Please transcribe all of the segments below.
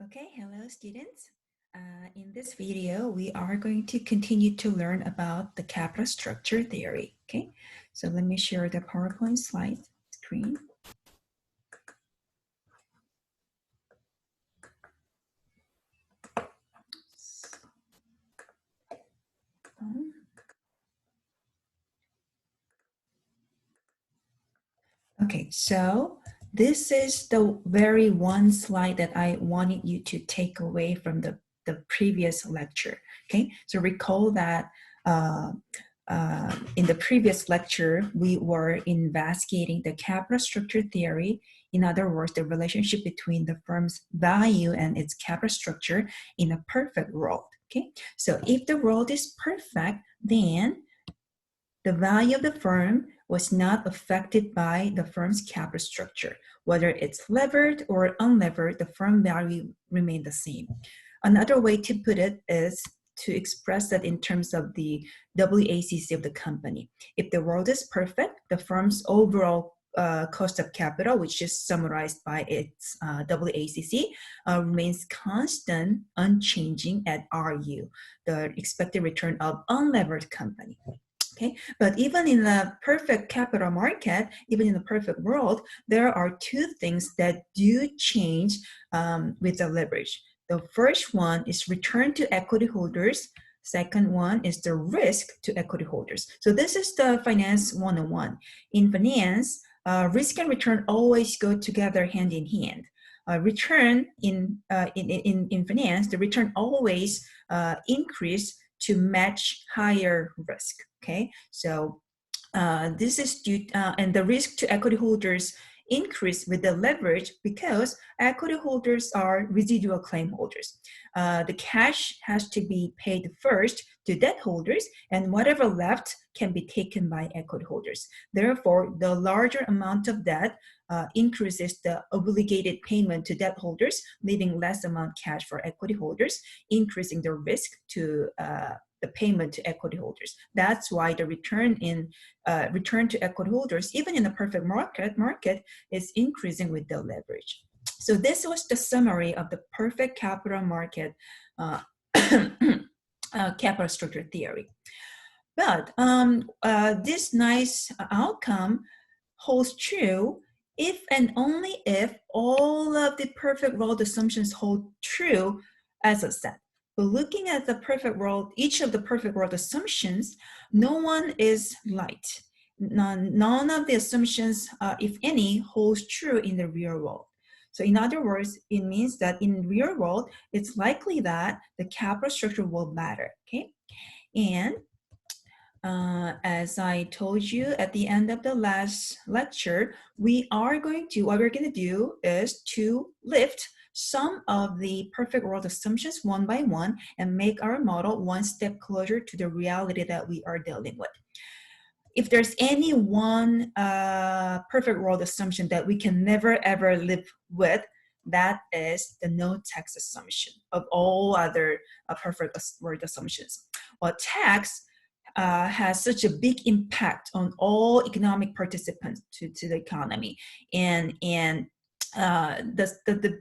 Okay, hello students. In this video, we are going to continue to learn about the capital structure theory. Okay, so let me share the PowerPoint slide screen. Okay, so this is the very one slide that I wanted you to take away from the previous lecture. Okay, so recall that in the previous lecture, we were investigating the capital structure theory. In other words, the relationship between the firm's value and its capital structure in a perfect world. Okay, so if the world is perfect, then the value of the firm was not affected by the firm's capital structure. Whether it's levered or unlevered, the firm value remained the same. Another way to put it is to express that in terms of the WACC of the company. If the world is perfect, the firm's overall cost of capital, which is summarized by its WACC, remains constant, unchanging at RU, the expected return of unlevered company. Okay, but even in the perfect capital market, even in the perfect world, there are two things that do change with the leverage. The first one is return to equity holders. Second one is the risk to equity holders. So this is the finance 101. In finance, risk and return always go together hand in hand. Return in finance, the return always increase to match higher risk. Okay, so this is due, and the risk to equity holders increase with the leverage because equity holders are residual claim holders. The cash has to be paid first to debt holders, and whatever left can be taken by equity holders. Therefore, the larger amount of debt increases the obligated payment to debt holders, leaving less amount cash for equity holders, increasing the risk to the payment to equity holders. That's why the return to equity holders, even in the perfect market, is increasing with the leverage. So this was the summary of the perfect capital market capital structure theory. But this nice outcome holds true if and only if all of the perfect world assumptions hold true as a set. But looking at the perfect world, each of the perfect world assumptions, no one is right. None of the assumptions, if any, holds true in the real world. So in other words, it means that in real world, it's likely that the capital structure will matter, okay? And as I told you at the end of the last lecture, what we're going to do is to lift some of the perfect world assumptions one by one and make our model one step closer to the reality that we are dealing with. If there's any one perfect world assumption that we can never ever live with, that is the no tax assumption of all other perfect world assumptions. Well, tax has such a big impact on all economic participants to the economy, and the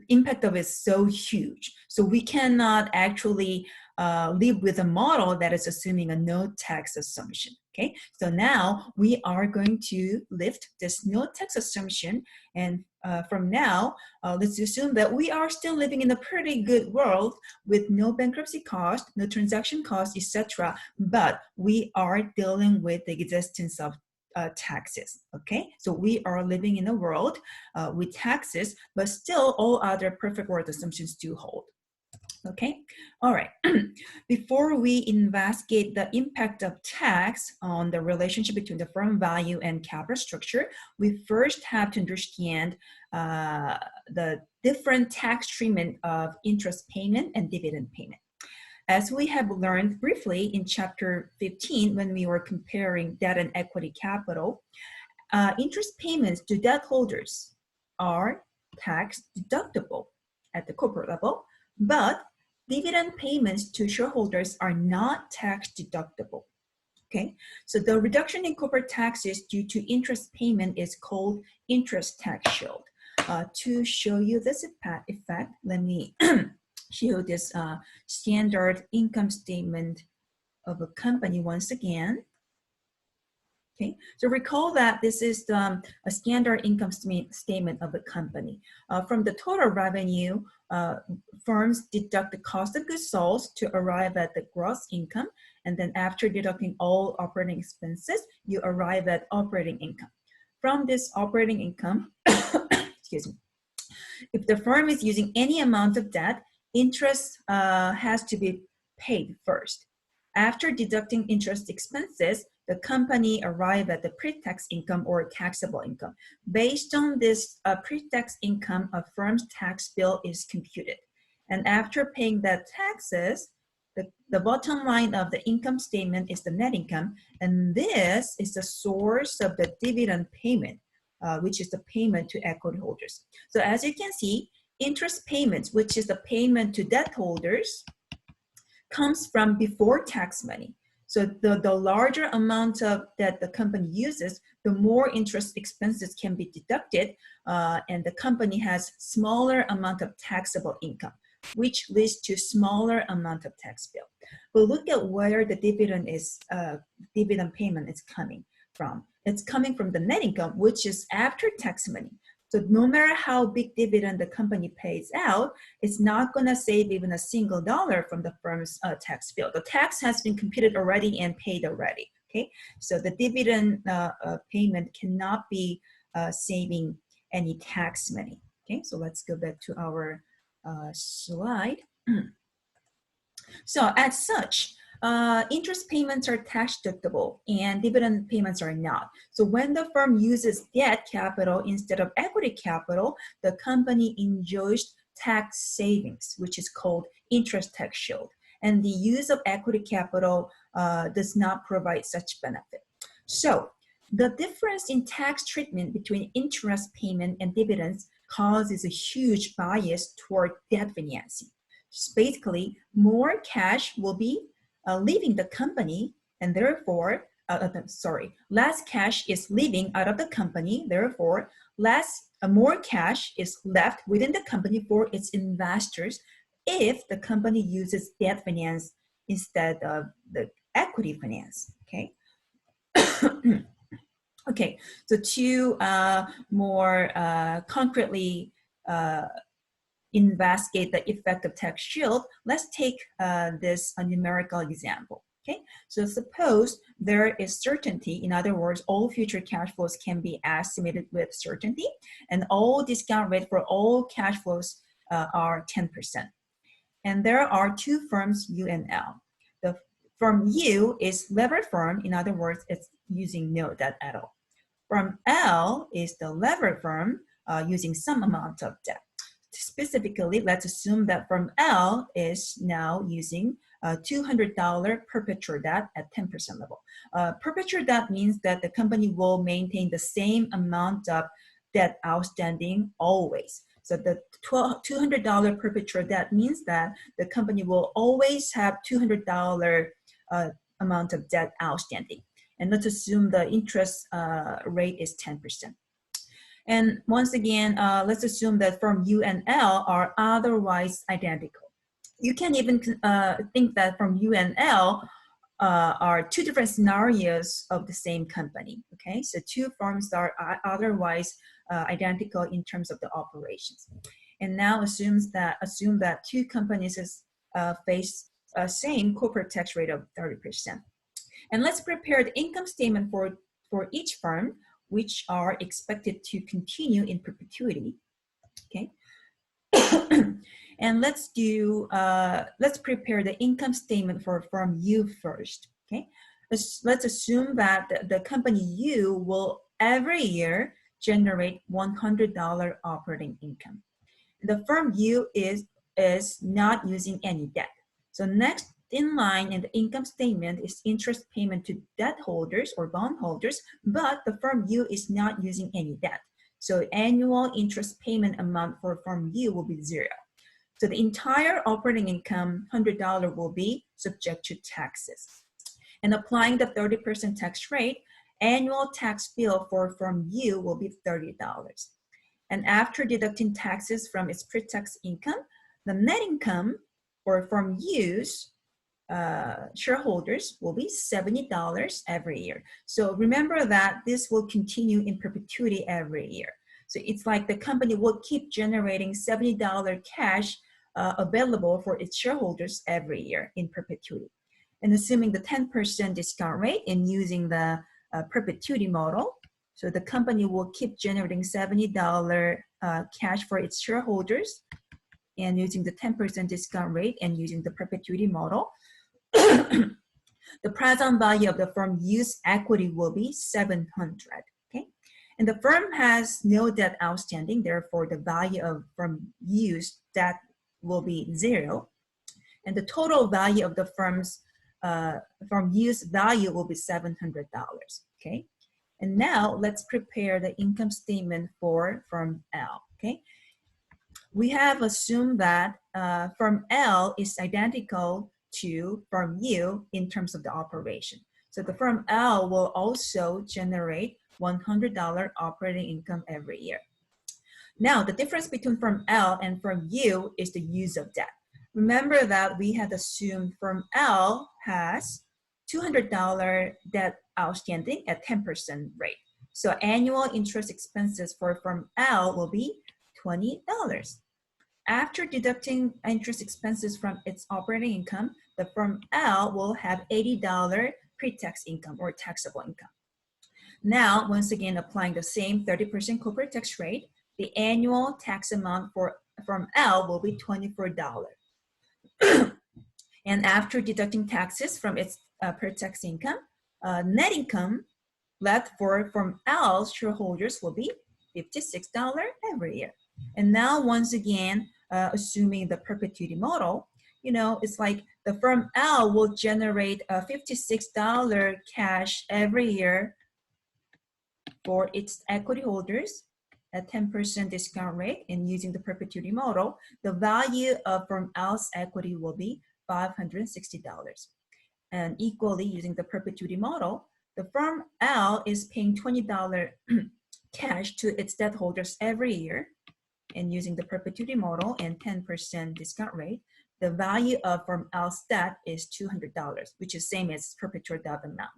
impact of it is so huge. So we cannot actually live with a model that is assuming a no tax assumption. Okay, so now we are going to lift this no tax assumption, and from now, let's assume that we are still living in a pretty good world with no bankruptcy cost, no transaction cost, etc. But we are dealing with the existence of taxes. Okay, so we are living in a world with taxes, but still all other perfect world assumptions do hold. Okay, all right. Before we investigate the impact of tax on the relationship between the firm value and capital structure, we first have to understand the different tax treatment of interest payment and dividend payment. As we have learned briefly in chapter 15, when we were comparing debt and equity capital, interest payments to debt holders are tax deductible at the corporate level, but dividend payments to shareholders are not tax deductible. Okay, so the reduction in corporate taxes due to interest payment is called interest tax shield. to show you this effect, let me show this standard income statement of a company once again. Okay, so recall that this is a standard income statement of a company. From the total revenue, firms deduct the cost of goods sold to arrive at the gross income, and then after deducting all operating expenses, you arrive at operating income. From this operating income, excuse me, if the firm is using any amount of debt, interest has to be paid first. After deducting interest expenses, the company arrive at the pre-tax income or taxable income. Based on this pre-tax income, a firm's tax bill is computed. And after paying the taxes, the bottom line of the income statement is the net income, and this is the source of the dividend payment, which is the payment to equity holders. So as you can see, interest payments, which is the payment to debt holders, comes from before tax money. So the larger amount of that the company uses, the more interest expenses can be deducted, and the company has smaller amount of taxable income, which leads to smaller amount of tax bill. But look at where the dividend payment is coming from. It's coming from the net income, which is after tax money. So no matter how big dividend the company pays out, it's not going to save even a single dollar from the firm's tax bill. The tax has been computed already and paid already. Okay, so the dividend payment cannot be saving any tax money. Okay, so let's go back to our slide. So as such, interest payments are tax deductible and dividend payments are not. So when the firm uses debt capital instead of equity capital, the company enjoys tax savings, which is called interest tax shield. And the use of equity capital does not provide such benefit. So the difference in tax treatment between interest payment and dividends causes a huge bias toward debt financing. So basically, more cash will be leaving the company, and therefore, less cash is leaving out of the company. Therefore, more cash is left within the company for its investors if the company uses debt finance instead of the equity finance. Okay. Okay. So to more concretely investigate the effect of tax shield, let's take this numerical example. Okay, so suppose there is certainty, in other words, all future cash flows can be estimated with certainty, and all discount rate for all cash flows are 10%. And there are two firms, U and L. The firm U is levered firm, in other words, it's using no debt at all. Firm L is the levered firm using some amount of debt. Specifically, let's assume that firm L is now using $200 perpetual debt at 10% level. Perpetual debt means that the company will maintain the same amount of debt outstanding always. So the $200 perpetual debt means that the company will always have $200 amount of debt outstanding. And let's assume the interest rate is 10%. And once again, let's assume that firm U and L are otherwise identical. You can even think that firm U and L are two different scenarios of the same company. Okay, so two firms are otherwise identical in terms of the operations. And now assume that two companies face same corporate tax rate of 30%. And let's prepare the income statement for each firm, which are expected to continue in perpetuity. Okay. And let's prepare the income statement for firm U first. Okay. Let's assume that the company U will every year generate $100 operating income. The firm U is not using any debt. So next in line in the income statement is interest payment to debt holders or bond holders, but the firm U is not using any debt. So annual interest payment amount for firm U will be $0. So the entire operating income, $100, will be subject to taxes. And applying the 30% tax rate, annual tax bill for firm U will be $30. And after deducting taxes from its pre-tax income, the net income for firm use shareholders will be $70 every year. So remember that this will continue in perpetuity every year. So it's like the company will keep generating $70 cash available for its shareholders every year in perpetuity. And assuming the 10% discount rate and using the perpetuity model, so the company will keep generating $70 cash for its shareholders and using the 10% discount rate and using the perpetuity model, the present value of the firm use equity will be 700, okay? And the firm has no debt outstanding, therefore the value of firm use debt will be 0. And the total value of the firm's firm use value will be $700, okay? And now let's prepare the income statement for firm L, okay? We have assumed that firm L is identical to firm U in terms of the operation. So the firm L will also generate $100 operating income every year. Now, the difference between firm L and firm U is the use of debt. Remember that we had assumed firm L has $200 debt outstanding at 10% rate. So annual interest expenses for firm L will be $20. After deducting interest expenses from its operating income, the firm L will have $80 pre-tax income or taxable income. Now, once again, applying the same 30% corporate tax rate, the annual tax amount for firm L will be $24. And after deducting taxes from its pre-tax income, net income left for firm L's shareholders will be $56 every year. And now, once again, assuming the perpetuity model, you know, it's like the firm L will generate $56 cash every year for its equity holders at 10% discount rate, and using the perpetuity model, the value of firm L's equity will be $560. And equally, using the perpetuity model, the firm L is paying $20 cash to its debt holders every year, and using the perpetuity model and 10% discount rate, the value of firm L's debt is $200, which is same as perpetual debt amount.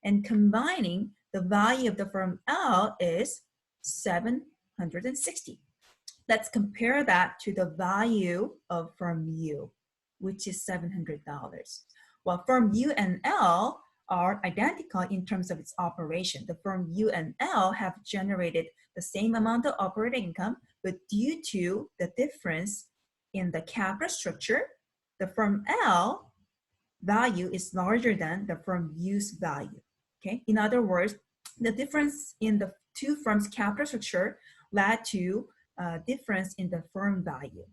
And combining, the value of the firm L is $760. Let's compare that to the value of firm U, which is $700. While firm U and L are identical in terms of its operation, the firm U and L have generated the same amount of operating income, but due to the difference in the capital structure, the firm L value is larger than the firm U's value, okay? In other words, the difference in the two firms' capital structure led to a difference in the firm value.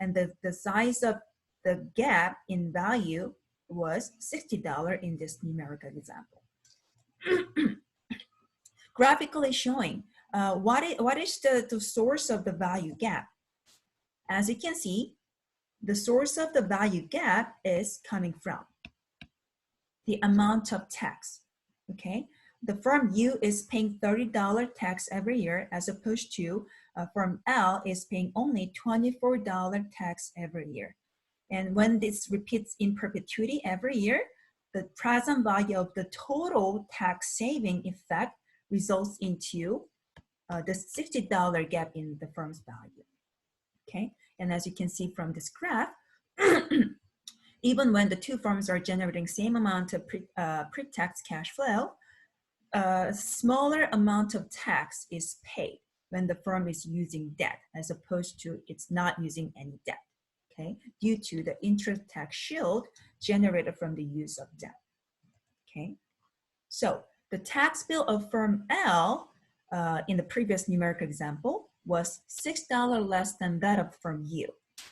And the size of the gap in value was $60 in this numerical example. Graphically showing what is the source of the value gap. As you can see, the source of the value gap is coming from the amount of tax, okay? The firm U is paying $30 tax every year, as opposed to firm L is paying only $24 tax every year. And when this repeats in perpetuity every year, the present value of the total tax saving effect results into the $60 gap in the firm's value, okay? And as you can see from this graph, even when the two firms are generating same amount of pre-tax cash flow, a smaller amount of tax is paid when the firm is using debt, as opposed to it's not using any debt, okay, due to the interest tax shield generated from the use of debt, okay? So the tax bill of firm L in the previous numerical example was $6 less than that of firm U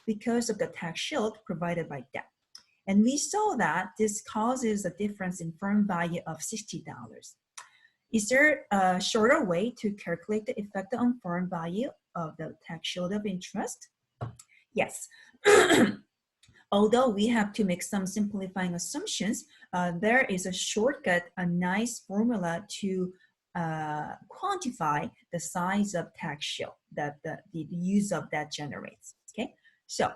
because of the tax shield provided by debt. And we saw that this causes a difference in firm value of $60. Is there a shorter way to calculate the effect on firm value of the tax shield of interest? Yes. Although we have to make some simplifying assumptions, there is a shortcut, a nice formula to quantify the size of tax shield that the use of that generates. Okay, so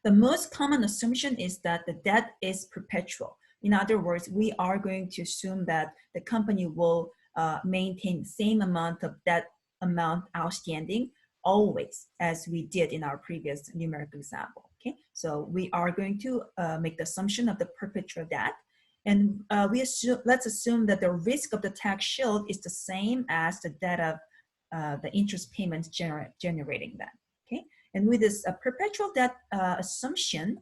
the most common assumption is that the debt is perpetual. In other words, we are going to assume that the company will maintain the same amount of debt amount outstanding always, as we did in our previous numerical example. Okay, so we are going to make the assumption of the perpetual debt, and let's assume that the risk of the tax shield is the same as the debt of the interest payments generating that. Okay, and with this perpetual debt assumption,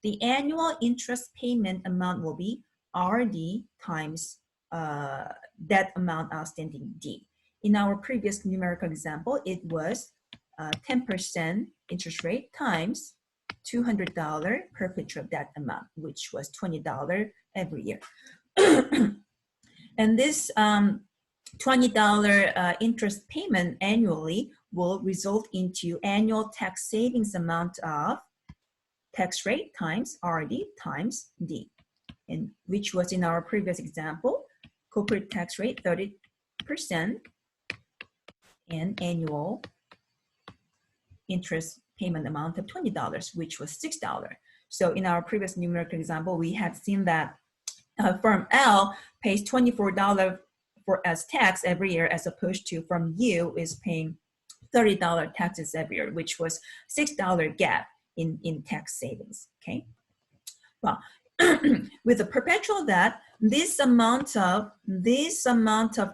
the annual interest payment amount will be RD times debt amount outstanding D. In our previous numerical example, it was 10% interest rate times $200 perpetual debt amount, which was $20 every year. And this $20 interest payment annually will result into annual tax savings amount of tax rate times RD times D, and which was in our previous example, corporate tax rate 30% and annual interest payment amount of $20, which was $6. So in our previous numerical example, we had seen that firm L pays $24 as tax every year, as opposed to firm U is paying $30 taxes every year, which was $6 gap in tax savings. Okay, well, with the perpetual debt, this amount of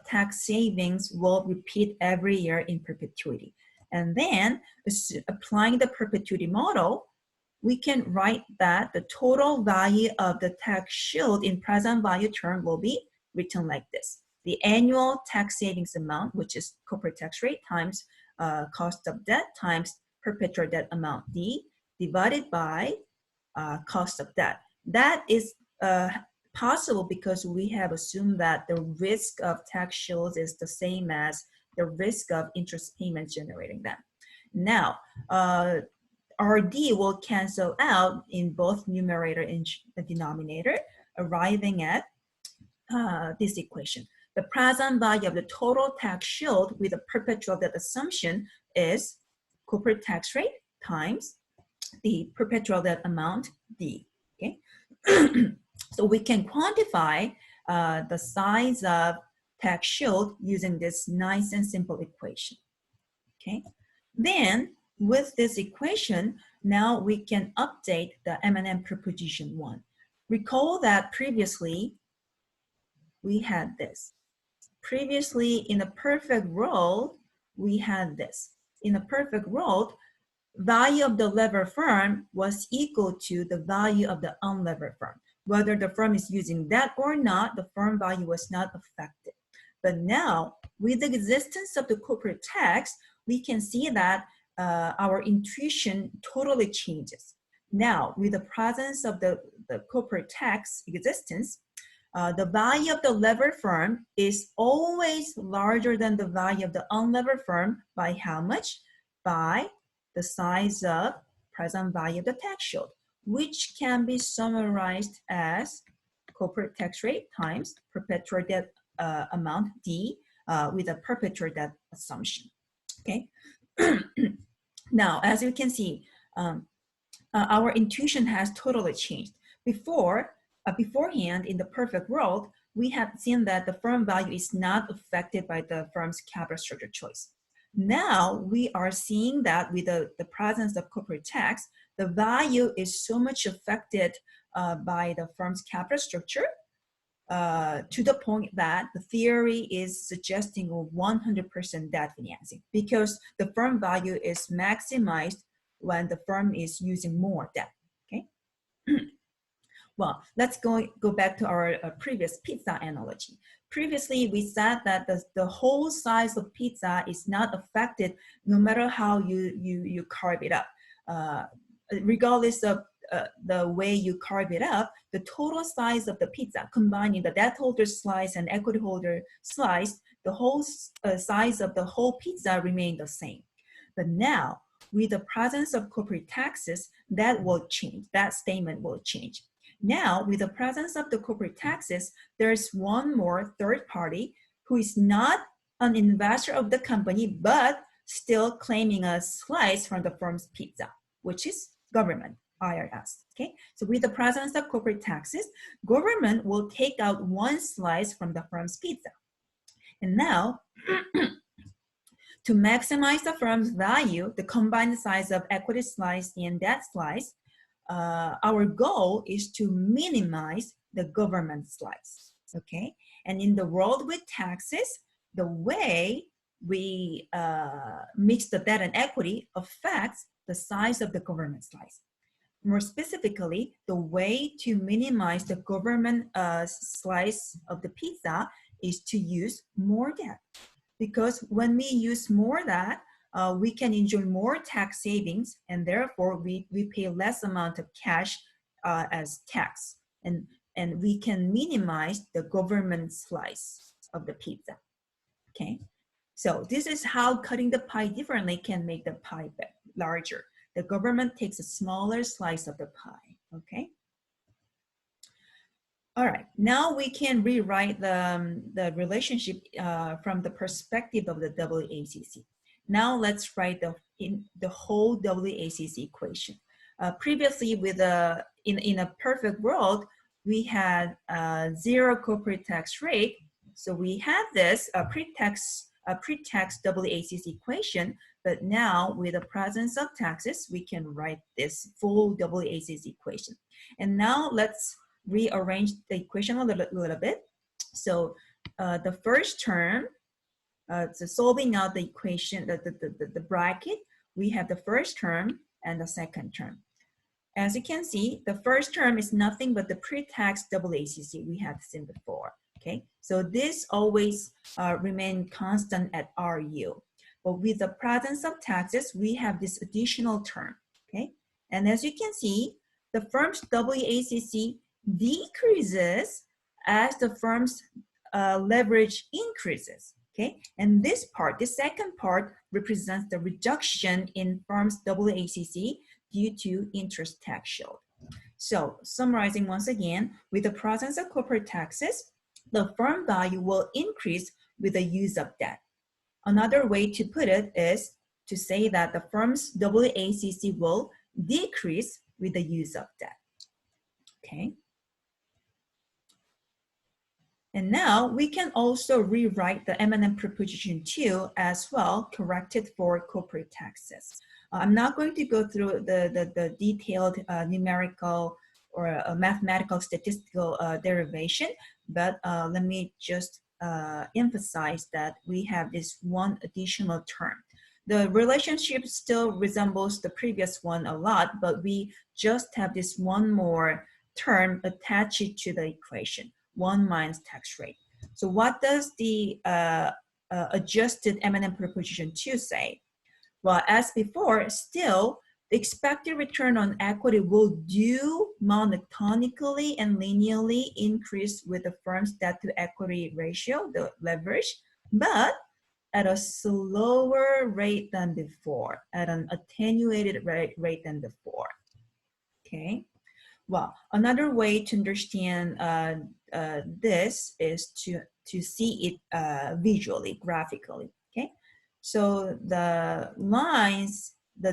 tax savings will repeat every year in perpetuity. And then applying the perpetuity model, we can write that the total value of the tax shield in present value term will be written like this: the annual tax savings amount, which is corporate tax rate times cost of debt times perpetual debt amount D, divided by cost of debt. That is possible because we have assumed that the risk of tax shields is the same as the risk of interest payments generating them. Now, RD will cancel out in both numerator and denominator, arriving at this equation. The present value of the total tax shield with a perpetual debt assumption is corporate tax rate times the perpetual debt amount D. Okay, so we can quantify the size of tax shield using this nice and simple equation. Okay, then with this equation, now we can update the M&M proposition 1. Recall that previously we had this. Previously, in a perfect world, we had this. In a perfect world, value of the levered firm was equal to the value of the unlevered firm. Whether the firm is using that or not, the firm value was not affected. But now, with the existence of the corporate tax, we can see that our intuition totally changes. Now, with the presence of the corporate tax existence, the value of the levered firm is always larger than the value of the unlevered firm by how much? By the size of present value of the tax shield, which can be summarized as corporate tax rate times perpetual debt amount D with a perpetual debt assumption. Okay. Now, as you can see, our intuition has totally changed. Beforehand, in the perfect world, we have seen that the firm value is not affected by the firm's capital structure choice. Now we are seeing that with the presence of corporate tax, the value is so much affected by the firm's capital structure to the point that the theory is suggesting a 100% debt financing, because the firm value is maximized when the firm is using more debt. Okay. Well, let's go back to our previous pizza analogy. Previously, we said that the whole size of pizza is not affected no matter how you carve it up. Regardless of the way you carve it up, the total size of the pizza, combining the debt holder slice and equity holder slice, the whole size of the whole pizza remained the same. But now, with the presence of corporate taxes, that will change. That statement will change. Now, with the presence of the corporate taxes, there's one more third party who is not an investor of the company, but still claiming a slice from the firm's pizza, which is government, IRS. Okay, so with the presence of corporate taxes, government will take out one slice from the firm's pizza. And now, to maximize the firm's value, the combined size of equity slice and debt slice, our goal is to minimize the government slice, okay? And in the world with taxes, the way we mix the debt and equity affects the size of the government slice. More specifically, the way to minimize the government slice of the pizza is to use more debt. Because when we use more debt, we can enjoy more tax savings, and therefore we pay less amount of cash as tax, and we can minimize the government slice of the pizza. Okay, so this is how cutting the pie differently can make the pie larger. The government takes a smaller slice of the pie. Okay. All right, now we can rewrite the relationship from the perspective of the WACC. Now let's write the whole WACC equation. Previously, with in a perfect world, we had zero corporate tax rate. So we had this pre-tax WACC equation, but now with the presence of taxes, we can write this full WACC equation. And now let's rearrange the equation a little bit. So the first term, so solving out the equation, the bracket, we have the first term and the second term. As you can see, the first term is nothing but the pre-tax WACC we had seen before. Okay, so this always remain constant at RU. But with the presence of taxes, we have this additional term. Okay, and as you can see, the firm's WACC decreases as the firm's leverage increases. Okay, and this second part represents the reduction in firm's WACC due to interest tax shield. So summarizing once again, with the presence of corporate taxes, the firm value will increase with the use of debt. Another way to put it is to say that the firm's WACC will decrease with the use of debt. Okay. And now we can also rewrite the M&M proposition 2 as well, corrected for corporate taxes. I'm not going to go through the detailed numerical or mathematical statistical derivation, but let me just emphasize that we have this one additional term. The relationship still resembles the previous one a lot, but we just have this one more term attached to the equation, 1 minus tax rate. So what does the adjusted M&M proposition 2 say? Well, as before, still, the expected return on equity will do monotonically and linearly increase with the firm's debt to equity ratio, the leverage, but at a slower rate than before, at an attenuated rate than before. Okay. Well, another way to understand this is to see it visually, graphically. Okay. So the lines, the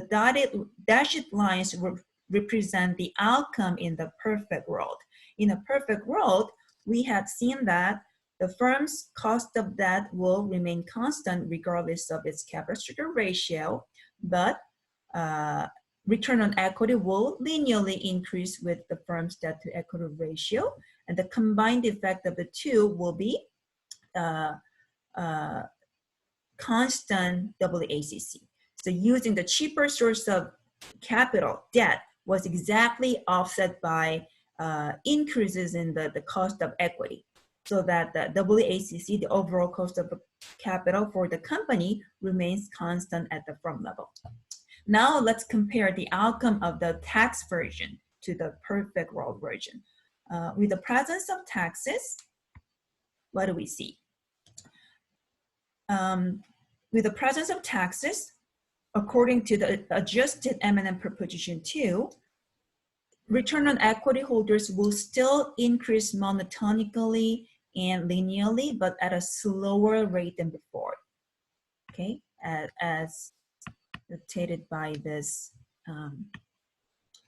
dashed lines represent the outcome in the perfect world. In a perfect world, we have seen that the firm's cost of debt will remain constant regardless of its capital structure ratio, but return on equity will linearly increase with the firm's debt to equity ratio, and the combined effect of the two will be constant WACC. So using the cheaper source of capital, debt, was exactly offset by increases in the cost of equity, so that the WACC, the overall cost of capital for the company, remains constant at the firm level. Now let's compare the outcome of the tax version to the perfect world version. With the presence of taxes, what do we see? With the presence of taxes, according to the adjusted M&M proposition 2, return on equity holders will still increase monotonically and linearly, but at a slower rate than before, okay, as dictated by this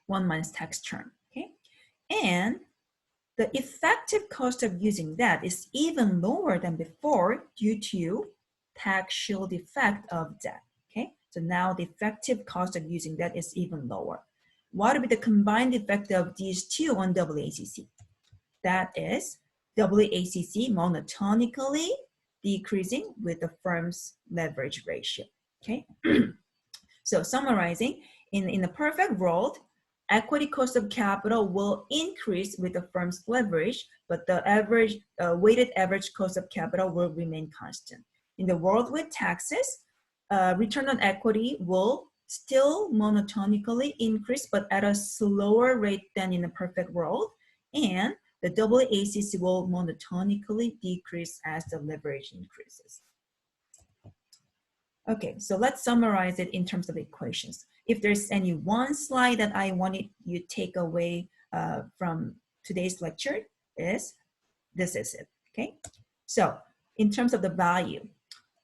1 minus tax term, okay? And the effective cost of using that is even lower than before due to tax shield effect of that, okay? So now the effective cost of using that is even lower. What would be the combined effect of these two on WACC? That is WACC monotonically decreasing with the firm's leverage ratio, okay? So summarizing, in a perfect world, equity cost of capital will increase with the firm's leverage, but the average weighted average cost of capital will remain constant. In the world with taxes, return on equity will still monotonically increase, but at a slower rate than in a perfect world, and the WACC will monotonically decrease as the leverage increases. Okay, so let's summarize it in terms of equations. If there's any one slide that I wanted you to take away from today's lecture, this is it, okay? So in terms of the value,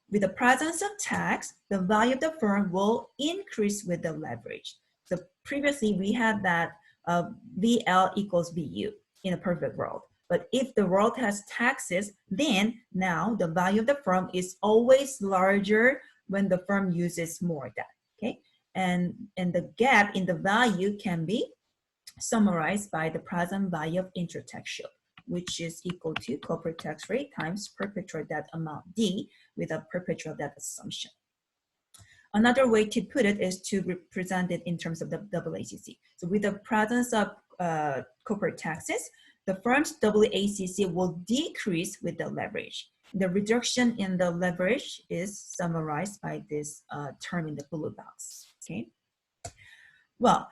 with the presence of tax, the value of the firm will increase with the leverage. So previously we had that VL equals VU in a perfect world. But if the world has taxes, then now the value of the firm is always larger when the firm uses more debt, okay? And the gap in the value can be summarized by the present value of inter-tax shield, which is equal to corporate tax rate times perpetual debt amount D with a perpetual debt assumption. Another way to put it is to represent it in terms of the WACC. So with the presence of corporate taxes, the firm's WACC will decrease with the leverage. The reduction in the leverage is summarized by this term in the blue box, okay? Well,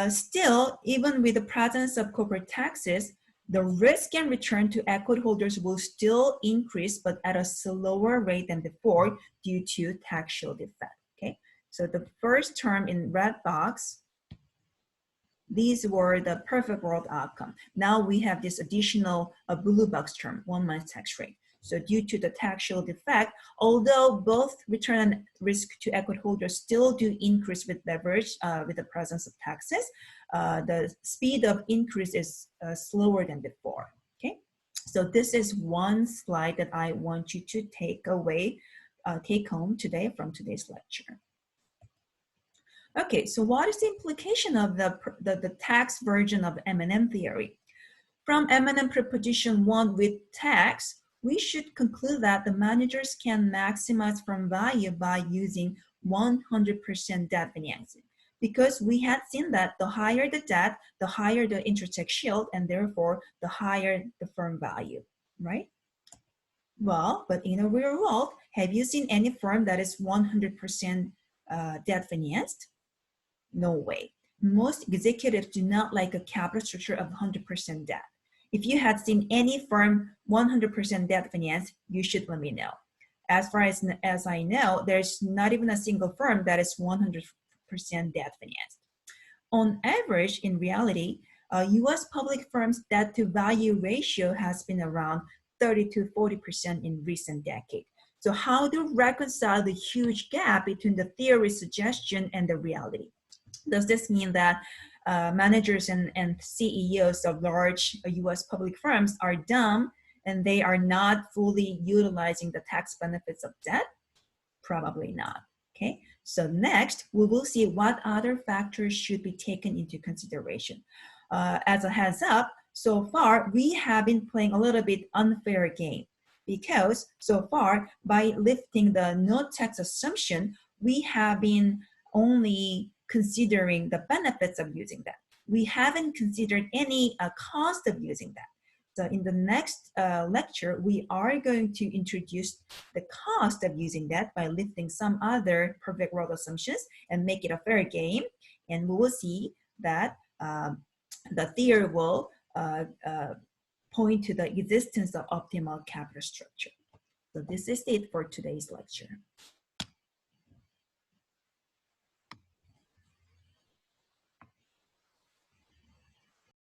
still, even with the presence of corporate taxes, the risk and return to equity holders will still increase, but at a slower rate than before due to tax shield effect, okay? So the first term in red box, these were the perfect world outcome. Now we have this additional blue box term, 1 minus tax rate. So due to the tax shield effect, although both return and risk to equity holders still do increase with leverage with the presence of taxes, the speed of increase is slower than before, okay? So this is one slide that I want you to take home today from today's lecture. Okay, so what is the implication of the tax version of M&M theory? From M&M proposition 1 with tax, we should conclude that the managers can maximize firm value by using 100% debt financing, because we had seen that the higher the debt, the higher the interest shield, and therefore the higher the firm value, right? Well, but in a real world, have you seen any firm that is 100% debt financed? No way. Most executives do not like a capital structure of 100% debt. If you had seen any firm 100% debt finance, you should let me know. As far as I know, there's not even a single firm that is 100% debt financed. On average, in reality, US public firms' debt to value ratio has been around 30 to 40% in recent decades. So how to reconcile the huge gap between the theory suggestion and the reality? Does this mean that managers and CEOs of large US public firms are dumb and they are not fully utilizing the tax benefits of debt? Probably not, okay? So next, we will see what other factors should be taken into consideration. As a heads up, so far, we have been playing a little bit unfair game, because so far, by lifting the no tax assumption, we have been only considering the benefits of using that. We haven't considered any cost of using that. So in the next lecture, we are going to introduce the cost of using that by lifting some other perfect world assumptions and make it a fair game. And we will see that the theory will point to the existence of optimal capital structure. So this is it for today's lecture.